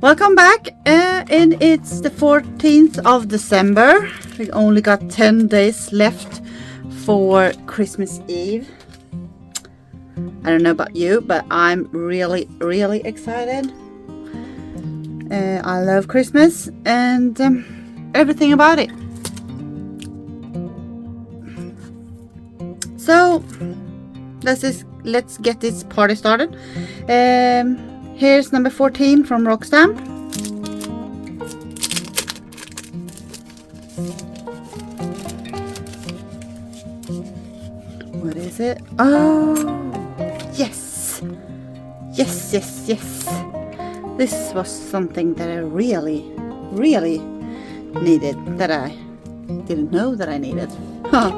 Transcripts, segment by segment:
Welcome back, and it's the 14th of December. We only got 10 days left for Christmas Eve. I don't know about you, but I'm really excited. I love Christmas and everything about it. So let's get this party started. Here's number 14 from Rockstamp. What is it? Oh, yes. This was something that I really needed, that I didn't know that I needed. Huh.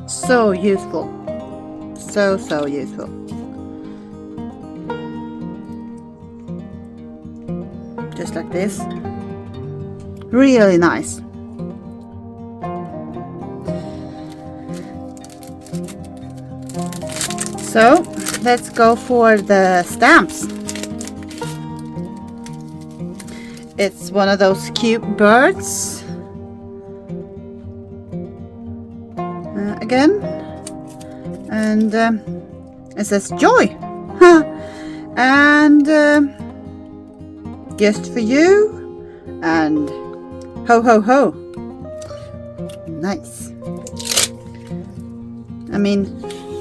So useful. So useful. Just like this. Really nice. So let's go for the stamps. It's one of those cute birds. Again, and it says joy. And just for you, and ho ho ho. Nice. I mean,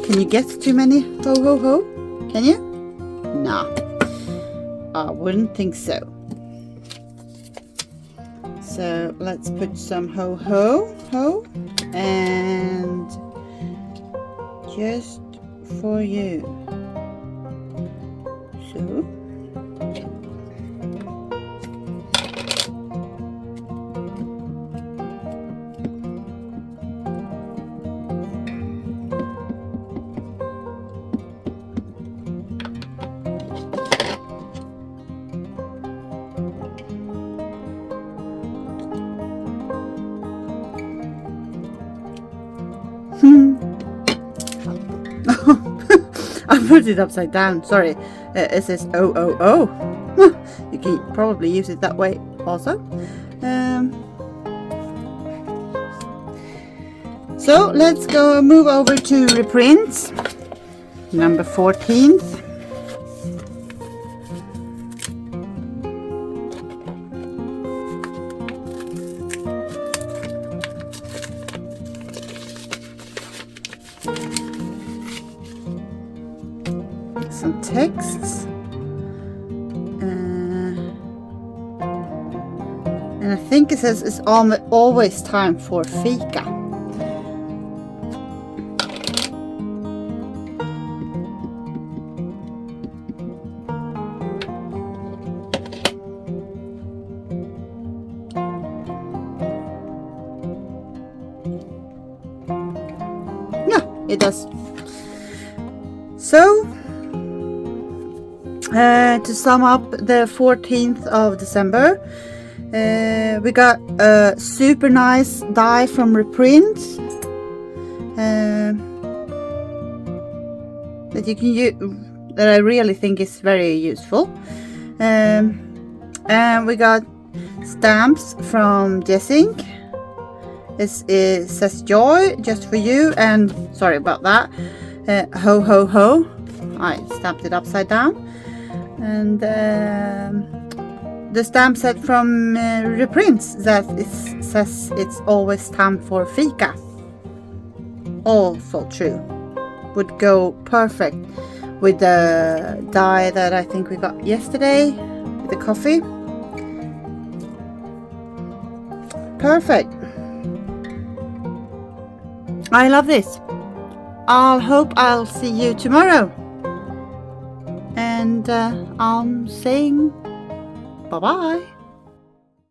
can you get too many ho ho ho? Can you? Nah, I wouldn't think so. So let's put some ho ho ho, and just for you. So I put it upside down. Sorry. It says oh. You can probably use it that way also. So let's go move over to Reprint number 14th. Some texts, and I think it says it's always time for fika. Yeah, it does. So to sum up the 14th of December, we got a super nice die from Reprint that you can use, that I really think is very useful. And we got stamps from Jessink. It says joy, just for you, and sorry about that, ho ho ho. I stamped it upside down. And the stamp set from Reprint that says it's always time for fika. Also true. Would go perfect with the die that I think we got yesterday with the coffee. Perfect. I love this. I hope I'll see you tomorrow. And I'm saying bye-bye.